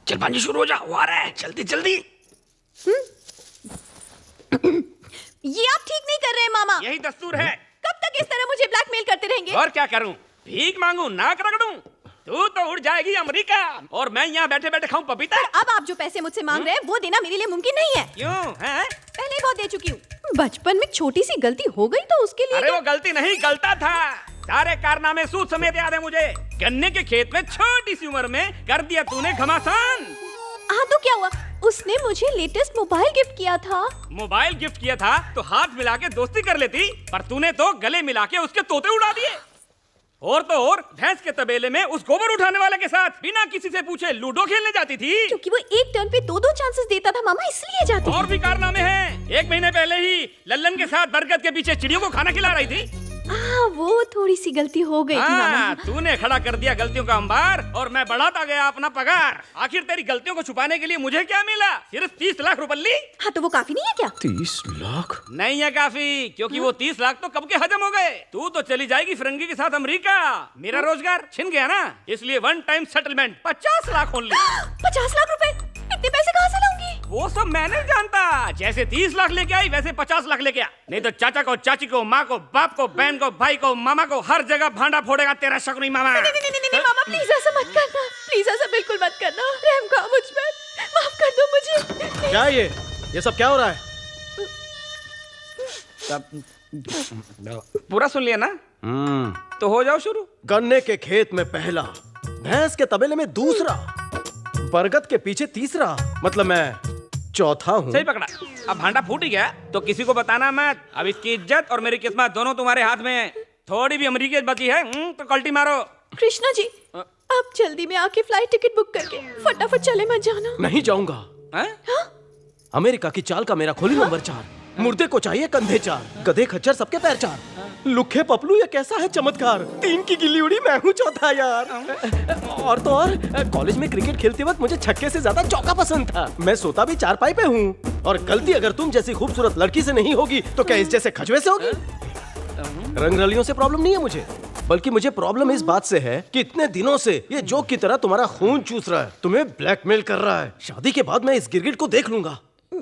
चल पानी शुरू हो जा, वो आ रहा है, जल्दी जल्दी। ये आप ठीक नहीं कर रहे हैं मामा। यही दस्तूर है। कब तक इस तरह मुझे ब्लैकमेल करते रहेंगे? और क्या करूं? भीख मांगू, नाक रगड़ूं? तू तो उड़ जाएगी अमेरिका और मैं यहाँ बैठे बैठे खाऊं पपीता। अब आप जो पैसे मुझसे मांग रहे हैं वो देना मेरे लिए मुमकिन नहीं है। क्यों है? पहले ही बहुत दे चुकी हूँ। बचपन में छोटी सी गलती हो गई तो उसके लिए अरे वो गलती नहीं, गलता था। सारे कारनामे सूद समेत याद है मुझे। गन्ने के खेत में छोटी सी उम्र में कर दिया तूने घमासान। हाँ तो क्या हुआ? उसने मुझे लेटेस्ट मोबाइल गिफ्ट किया था। मोबाइल गिफ्ट किया था तो हाथ मिला के दोस्ती कर लेती, पर तूने तो गले मिला के उसके तोते उड़ा दिए। और तो और भैंस के तबेले में उस गोबर उठाने वाले के साथ बिना किसी से पूछे लूडो खेलने जाती थी। क्योंकि वो एक टर्न पे दो चांसेस देता था मामा, इसलिए जाती और भी कारनामे हैं। 1 महीने पहले ही लल्लन के साथ बरगद के पीछे चिड़ियों को खाना खिला रही थी। वो थोड़ी सी गलती हो गई थी मामा। तूने खड़ा कर दिया गलतियों का अंबार और मैं बढ़ाता गया अपना पगार। आखिर तेरी गलतियों को छुपाने के लिए मुझे क्या मिला? सिर्फ 30 लाख रुपए। हाँ तो वो काफी नहीं है क्या? 30 लाख नहीं है काफी, क्योंकि वो 30 लाख तो कब के हजम हो गए। तू तो चली जाएगी फिरंगी के साथ अमेरिका। मेरा रोजगार छिन गया ना, इसलिए 1 time settlement 50 lakh only. 50 lakh रुपए? इतने पैसे कहाँ से लाऊंगी? वो सब मैं नहीं जानता। जैसे 30 लाख लेके आई वैसे 50 लाख लेके आ। नहीं तो चाचा को, चाची को, माँ को, बाप को, बहन को, भाई को, मामा को, हर जगह भांडा फोड़ेगा तेरा शकुनी मामा। नहीं मामा, प्लीज ऐसा मत करना। प्लीज ऐसा बिल्कुल मत करना। रहम खाओ मुझ पर, माफ कर दो मुझे। क्या ये सब क्या हो रहा है? पूरा सुन लिया ना? तो हो जाओ शुरू। गन्ने के खेत में पहला, भैंस के तबेले में दूसरा, बरगद के पीछे तीसरा, मतलब मैं चौथा हूँ। सही पकड़ा। अब भांडा फूट ही गया तो किसी को बताना मत। अब इसकी इज्जत और मेरी किस्मत दोनों तुम्हारे हाथ में है। थोड़ी भी अमरीकी बची है तो कल्टी मारो। कृष्णा जी, आप जल्दी में आके फ्लाइट टिकट बुक करके फटाफट चले मत जाना। नहीं जाऊंगा। अमेरिका की चाल का मेरा खोली नंबर 4। मुर्दे को चाहिए कंधे 4, गधे खच्चर सबके पैर 4, लुखे पपलू ये कैसा है चमत्कार। 3 की गिल्ली उड़ी मैं हूँ चौथा यार। और तो और कॉलेज में क्रिकेट खेलते वक्त मुझे छक्के से ज्यादा चौका पसंद था। मैं सोता भी चारपाई पे हूँ। और गलती अगर तुम जैसी खूबसूरत लड़की से नहीं होगी तो क्या इस जैसे खजवे से होगी? रंग रलियों से प्रॉब्लम नहीं है मुझे, बल्कि मुझे प्रॉब्लम इस बात से है कि इतने दिनों से ये जोक की तरह तुम्हारा खून चूस रहा है, तुम्हें ब्लैकमेल कर रहा है। शादी के बाद मैं इस गिरगिट को देख लूंगा।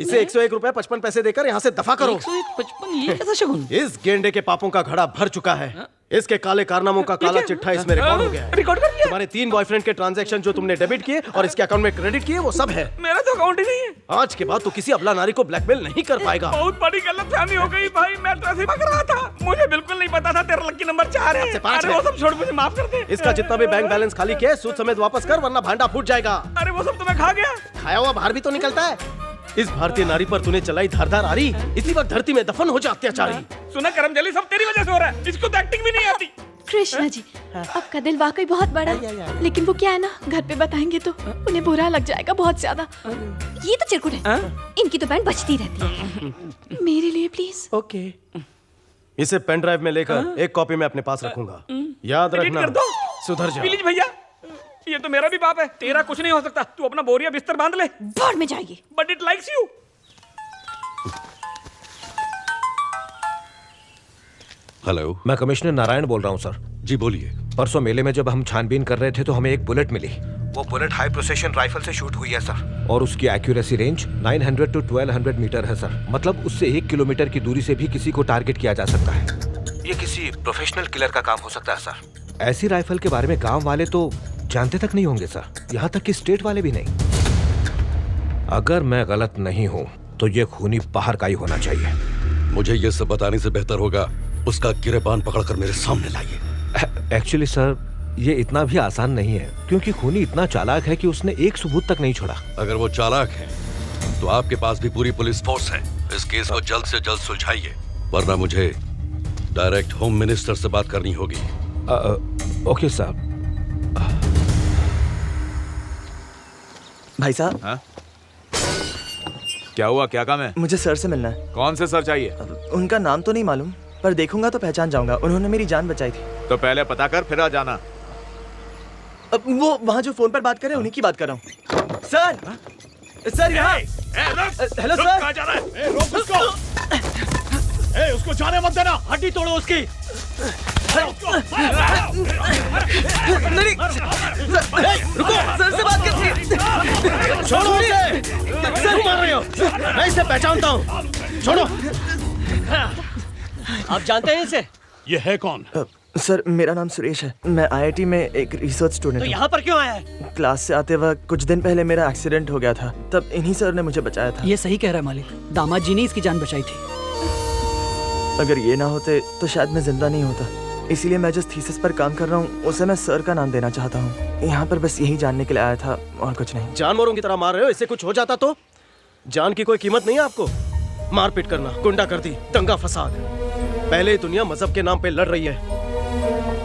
इसे 101 रुपए 55 पैसे देकर यहाँ से दफा करो। 155 ये कैसा शगुन? इस गेंडे के पापों का घड़ा भर चुका है। इसके काले कारनामों का काला चिट्ठा इसमें रिकॉर्ड हो गया है। रिकॉर्ड कर दिया? तुम्हारे 3 बॉयफ्रेंड के ट्रांजैक्शन जो तुमने डेबिट किए और इसके अकाउंट में क्रेडिट किए वो सब है। मेरा तो अकाउंट ही नहीं है। आज के बाद तो किसी अबला नारी को ब्लैकमेल नहीं कर पाएगा। बहुत बड़ी गलतफहमी हो गई भाई। मैं ट्रैफिक भाग रहा था, मुझे बिल्कुल नहीं पता था तेरा लकी नंबर 4 है। अरे वो सब छोड़, मुझे माफ कर दे। इसका जितना भी बैंक बैलेंस खाली किया सूद समेत वापस कर, वरना भांडा फूट जाएगा। अरे वो सब तुम्हें खा गया। खाया हुआ बाहर भी तो निकलता है। इस भारतीय नारी पर तूने चलाई धारदार आरी, इसी वक्त धरती में दफन हो जा अत्याचारी। सुना करमजली सब तेरी वजह से हो रहा है। इसको तो एक्टिंग भी नहीं आती। कृष्णा जी, आपका दिल वाकई बहुत बड़ा है, लेकिन वो क्या है ना, घर पे बताएंगे तो उन्हें बुरा लग जाएगा बहुत ज्यादा। ये तो चिरकुट है, इनकी तो बैंड बजती रहती है। मेरे लिए प्लीज। ओके। इसे पेन ड्राइव में लेकर एक कॉपी में अपने पास रखूंगा। याद रखना, सुधर जा। प्लीज भैया, ये तो मेरा भी बाप है। तेरा कुछ नहीं हो सकता। तू अपना बोरिया बिस्तर बांध ले। बाढ़ में जाएगी। But it likes you. Hello, मैं कमिश्नर नारायण बोल रहा हूँ सर। जी बोलिए। परसों मेले में जब हम छानबीन कर रहे थे तो हमें एक बुलेट मिली। वो बुलेट हाई प्रोसेशन राइफल से शूट हुई है सर, और उसकी एक्यूरेसी रेंज 900 to 1200 मीटर है सर। मतलब उससे 1 किलोमीटर की दूरी से भी किसी को टारगेट किया जा सकता है। ये किसी प्रोफेशनल किलर का काम हो सकता है सर। ऐसी राइफल के बारे में गाँव वाले तो जानते तक नहीं होंगे सर, यहाँ तक कि स्टेट वाले भी नहीं। अगर मैं गलत नहीं हूँ तो ये खूनी बाहर का ही होना चाहिए। मुझे ये सब बताने से बेहतर होगा उसका गिरेबान पकड़कर मेरे सामने लाइए। एक्चुअली सर, ये इतना भी आसान नहीं है, क्योंकि खूनी इतना चालाक है कि उसने एक सबूत तक नहीं छोड़ा। अगर वो चालाक है तो आपके पास भी पूरी पुलिस फोर्स है। इस केस को जल्द से जल्द सुलझाइए, वरना मुझे डायरेक्ट होम मिनिस्टर से बात करनी होगी। ओके साहब। भाई साहब। हाँ? क्या हुआ, क्या काम है? मुझे सर से मिलना है। कौन से सर चाहिए? उनका नाम तो नहीं मालूम, पर देखूंगा तो पहचान जाऊंगा। उन्होंने मेरी जान बचाई थी। तो पहले पता कर फिर आ जाना। अब वो वहाँ जो फोन पर बात कर रहे हैं उन्हीं की बात कर रहा हूँ। सर, सर यहाँ। Hello sir. कहाँ जा रहा है? रोक उसको। उसको जाने मत देना, हड्डी तोड़ो उसकी। नहीं, रुको, सर से बात करनी है। छोड़ो इसे! क्यों मार रहे हो? मैं इसे पहचानता हूँ। छोड़ो। आप जानते हैं इसे? ये है कौन? सर मेरा नाम सुरेश है। मैं आईआईटी में एक रिसर्च स्टूडेंट तो हूँ। यहाँ पर क्यों आया है? क्लास से आते वक्त कुछ दिन पहले मेरा एक्सीडेंट हो गया था, तब इन्हीं सर ने मुझे बचाया था। ये सही कह रहा है मालिक, दामाद जी ने इसकी जान बचाई थी। अगर ये ना होते तो शायद मैं जिंदा नहीं होता। इसीलिए मैं जिस थीसिस पर काम कर रहा हूँ उसे मैं सर का नाम देना चाहता हूँ। यहाँ पर बस यही जानने के लिए आया था और कुछ नहीं। जानवरों की तरह मार रहे हो, इससे कुछ हो जाता तो? जान की कोई कीमत नहीं है आपको? मारपीट करना, गुंडागर्दी, दंगा फसाद। पहले ही दुनिया मजहब के नाम पे लड़ रही है।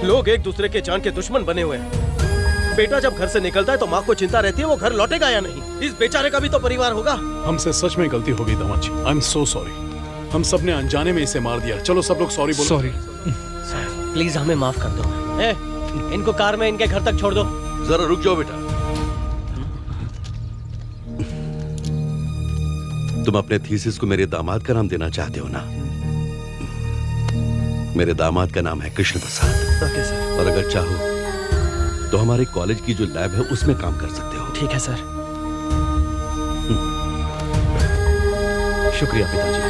लोग एक दूसरे के जान के दुश्मन बने हुए हैं। बेटा जब घर से निकलता है तो माँ को चिंता रहती है वो घर लौटेगा या नहीं। इस बेचारे का भी तो परिवार होगा। हमसे सच में गलती हो गई दामाद जी। I am so sorry. हम सब ने अनजाने में इसे मार दिया। चलो सब लोग सॉरी बोलो। सॉरी। प्लीज हमें माफ कर दो। इनको कार में इनके घर तक छोड़ दो। जरा रुक जाओ बेटा। तुम अपने थीसिस को मेरे दामाद का नाम देना चाहते हो ना? मेरे दामाद का नाम है कृष्ण प्रसाद। Okay sir. और अगर चाहो तो हमारे कॉलेज की जो लैब है उसमें काम कर सकते हो। ठीक है सर। शुक्रिया पिताजी।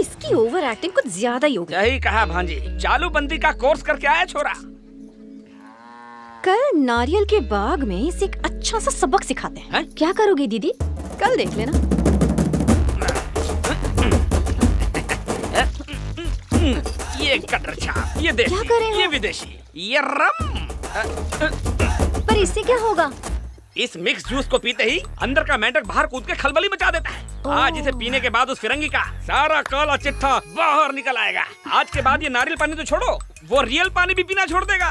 इसकी ओवर एक्टिंग कुछ ज्यादा ही हो गई। यही कहा भांजी, चालू बंदी का कोर्स करके आया छोरा। कल नारियल के बाग में इसे एक अच्छा सा सबक सिखाते हैं। क्या करोगी दीदी? कल देख लेना। ये कटर छाप, ये देसी, क्या करे ये हो? विदेशी, ये रम। पर इससे क्या होगा? इस मिक्स जूस को पीते ही अंदर का मेंढक बाहर कूद के खलबली मचा देता है। आज इसे पीने के बाद उस फिरंगी का सारा काला चिट्ठा बाहर निकल आएगा। आज के बाद ये नारियल पानी तो छोड़ो, वो रियल पानी भी पीना छोड़ देगा।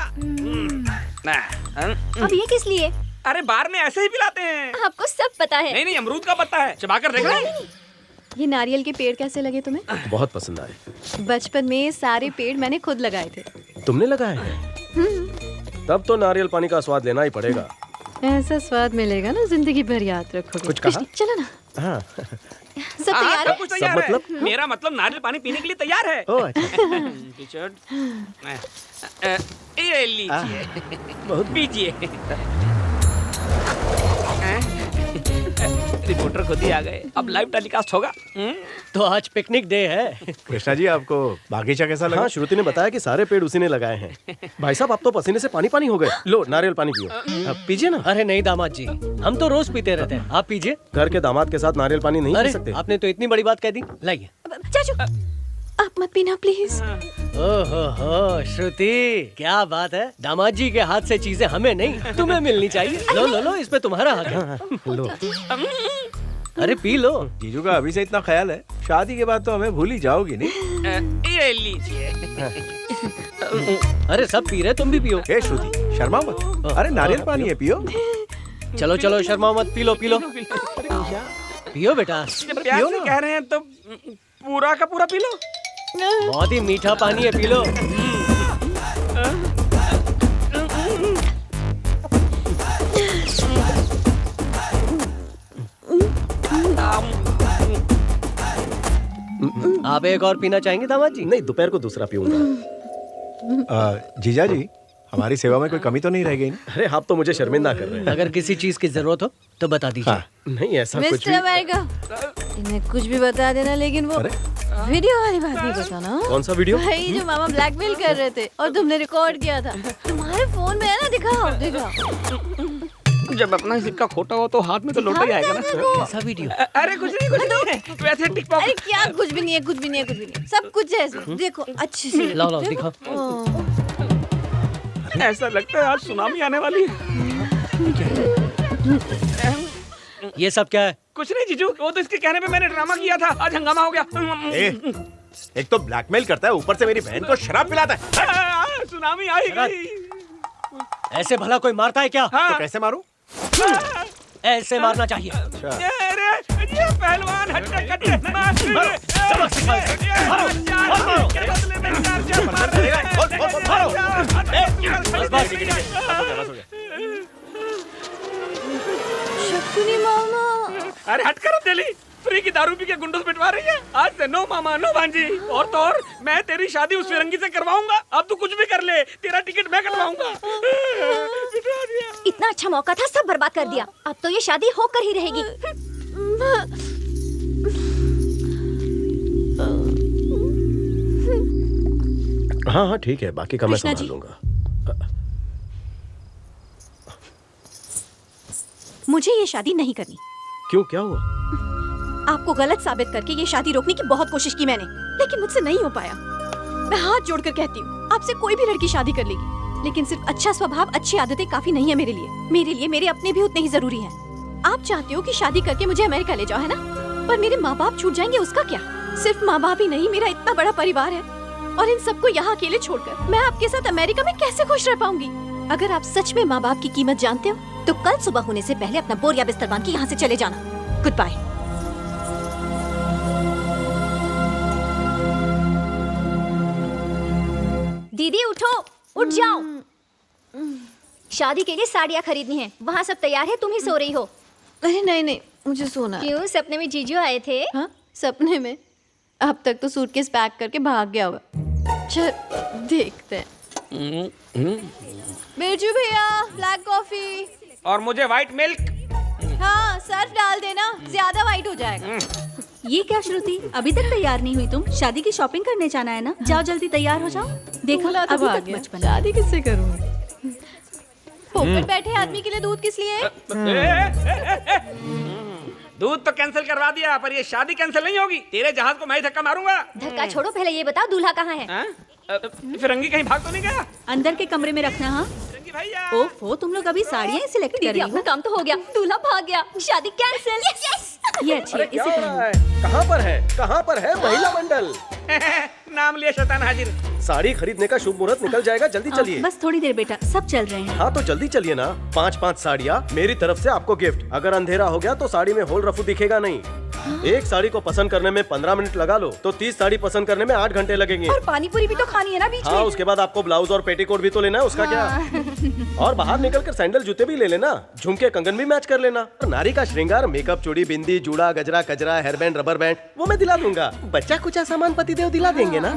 अब ये किस लिए? अरे बार में ऐसे ही पिलाते हैं। आपको सब पता है। नहीं नहीं, अमरूद का पत्ता है, चबाकर देख रहे हैं। ये नारियल के पेड़ कैसे लगे तुम्हें? बहुत पसंद आए। बचपन में सारे पेड़ मैंने खुद लगाए थे। तुमने लगाए हैं? तब तो नारियल पानी का स्वाद लेना ही पड़ेगा। ऐसा स्वाद मिलेगा ना, जिंदगी भर याद रखोगे। कुछ कहा? चलो ना। हाँ। सब तैयार सब है? कुछ तैयार सब मतलब? है। मेरा मतलब नारियल पानी पीने के लिए तैयार है। ओह, अच्छा। टीचर, ये लीजिए, पीजिए। रिपोर्टर खुद ही आ गए। अब लाइव टेलीकास्ट होगा। तो आज पिकनिक डे है। कृष्णा जी आपको बागीचा कैसा लगा? हाँ, श्रुति ने बताया कि सारे पेड़ उसी ने लगाए हैं। भाई साहब आप तो पसीने से पानी पानी हो गए। लो नारियल पानी पियो। अब पीजिए ना। अरे नहीं दामाद जी, हम तो रोज पीते रहते हैं। आप पीजिए। घर के दामाद के साथ नारियल पानी नहीं पी अरे सकते। आपने तो इतनी बड़ी बात कह दी। लाइए। चाचू, आप मत पीना प्लीज। ओहो श्रुति, क्या बात है। दामाद जी के हाथ से चीजें हमें नहीं तुम्हें मिलनी चाहिए। लो लो लो, इस पे तुम्हारा हक है। लो। अरे पी लो। जीजू का अभी से इतना ख्याल है, शादी के बाद तो हमें भूल ही जाओगी नहीं? ये लीजिए। अरे सब पी रहे, तुम भी पियो। ए श्रुति शर्मा मत। अरे नारियल पानी है, पियो। चलो चलो शर्मा मत, पी लो पी लो। पियो बेटा, जब प्यार से कह रहे हैं तो पूरा का पूरा पी लो। बहुत ही मीठा पानी है, पी लो। आप एक और पीना चाहेंगे दामाद जी? नहीं, दोपहर को दूसरा पीऊंगा। जीजा जी हमारी सेवा में कोई कमी तो नहीं रह गई? अरे आप तो मुझे शर्मिंदा कर रहे हैं। अगर किसी चीज की जरूरत हो तो बता दीजिए। हाँ। नहीं ऐसा कुछ मिस्टर भी। अमेरिका, इन्हें कुछ भी बता देना, लेकिन वो वीडियो वाली बात नहीं बताना। कौन सा वीडियो? भाई जो मामा ब्लैकमेल कर रहे थे और तुमने रिकॉर्ड किया था, तुम्हारे फोन में है ना, दिखाओ दिखाओ। जब अपना सिक्का खोटा हो तो हाथ में तो लोटा ही आएगा ना। कैसा वीडियो? अरे कुछ नहीं है। वैसे टिक टॉक। अरे क्या, कुछ भी नहीं है, कुछ भी नहीं है, कुछ भी नहीं है। सब कुछ है इसमें, देखो अच्छे से। लाओ लाओ दिखाओ। ऐसा लगता है आज सुनामी आने वाली है। ये सब क्या है? कुछ नहीं जीजू, वो तो इसके कहने पे मैंने ड्रामा किया था, आज हंगामा हो गया। एक तो ब्लैकमेल करता है, ऊपर से मेरी बहन को शराब पिलाता है। सुनामी आई गई। ऐसे भला कोई मारता है क्या? तो कैसे मारूं? ऐसे मारना चाहिए। ये पहलवान हट्टे कट्टे सबक सिखाओ इसे। शकुनी मामा, अरे हट कर दिल्ली, फ्री पी की दारू पी के गुंडों से पिटवा रही है। आज से नो मामा नो भांजी। और तो और मैं तेरी शादी उस फिरंगी से करवाऊंगा। अब तू कुछ भी कर ले, तेरा टिकट मैं कटवाऊंगा। पिटवा दिया। इतना अच्छा मौका था, सब बर्बाद कर दिया। अब तो ये शादी होकर ही रहेगी। हाँ हाँ ठीक है, बाकी का मैं कृष्णा संभाल जी। लूंगा। मुझे ये शादी नहीं करनी। क्यों, क्या हुआ? आपको गलत साबित करके ये शादी रोकने की बहुत कोशिश की मैंने, लेकिन मुझसे नहीं हो पाया। मैं हाथ जोड़कर कहती हूँ, आपसे कोई भी लड़की शादी कर लेगी, लेकिन सिर्फ अच्छा स्वभाव, अच्छी आदतें काफी नहीं है मेरे लिए मेरे अपने भी उतने ही जरूरी हैं। आप चाहते हो कि शादी करके मुझे अमेरिका ले जाओ, है ना? पर मेरे माँ बाप छूट जाएंगे, उसका क्या? सिर्फ माँ बाप ही नहीं, मेरा इतना बड़ा परिवार है, और इन सबको यहाँ अकेले छोड़कर मैं आपके साथ अमेरिका में कैसे खुश रह पाऊंगी? अगर आप सच में माँ बाप की कीमत जानते हो तो कल सुबह होने से पहले अपना बोरिया बिस्तर बांध के यहाँ से चले जाना। Good bye. दीदी उठो, उठ जाओ। शादी के लिए साड़ियाँ खरीदनी है, वहाँ सब तैयार है, तुम ही सो रही हो। अरे नहीं नहीं, मुझे सोना है। क्यों, सपने में जीजू आए थे? हाँ, सपने में? अब तक तो सूटकेस पैक करके भाग गया होगा। चल देखते हैं। बिरजू भैया, ब्लैक कॉफी। और मुझे व्हाइट मिल्क। हाँ, सर्फ डाल देना, ज्यादा वाइट हो जाएगा। ये क्या श्रुति, अभी तक तैयार नहीं हुई तुम? शादी की शॉपिंग करने जाना है ना? जाओ जल्दी तैयार हो जाओ। देखो दूल्हा तो अभी भाग तक गया। बचपन। शादी किससे करूंगी? पोकर बैठे आदमी के लिए दूध किस लिए? दूध तो कैंसिल करवा दिया, पर ये शादी कैंसिल नहीं होगी। तेरे जहाज को मैं ही धक्का मारूंगा। धक्का छोड़ो, पहले ये बताओ दूल्हा कहाँ है? हाँ? फिरंगी कहीं भाग तो नहीं गया? अंदर के कमरे में रखना। हाँ फिरंगी भैया। ओफो, तुम लोग अभी साड़ियाँ सिलेक्ट कर दीदी रही अपना हो। काम तो हो गया, दूल्हा भाग गया, शादी कैंसिल। ये अच्छी है, क्या इसे हो पहनो। रहा है? कहाँ पर है? कहाँ पर है महिला मंडल? नाम लिया शैतान हाजिर। साड़ी खरीदने का शुभ मुहूर्त निकल जाएगा, जल्दी चलिए। बस थोड़ी देर बेटा, सब चल रहे हैं। हाँ तो जल्दी चलिए ना। 5-5 साड़ियाँ मेरी तरफ से आपको गिफ्ट। अगर अंधेरा हो गया तो साड़ी में होल रफू दिखेगा नहीं। एक साड़ी को पसंद करने में 15 मिनट लगा लो तो 30 साड़ी पसंद करने में 8 घंटे लगेंगे। और पानी पूरी भी तो खानी है ना बीच हाँ, में। उसके बाद आपको ब्लाउज और पेटीकोट भी तो लेना है, उसका क्या? और बाहर निकलकर सैंडल जूते भी ले लेना, झुमके कंगन भी मैच कर लेना। नारी का श्रृंगार, मेकअप, चूड़ी, बिंदी, जूड़ा, गजरा, कजरा, हेयर बैंड, रबर बैंड, वो मैं दिला दूंगा। बच्चा कुछ सामान पति देव दिला देंगे ना।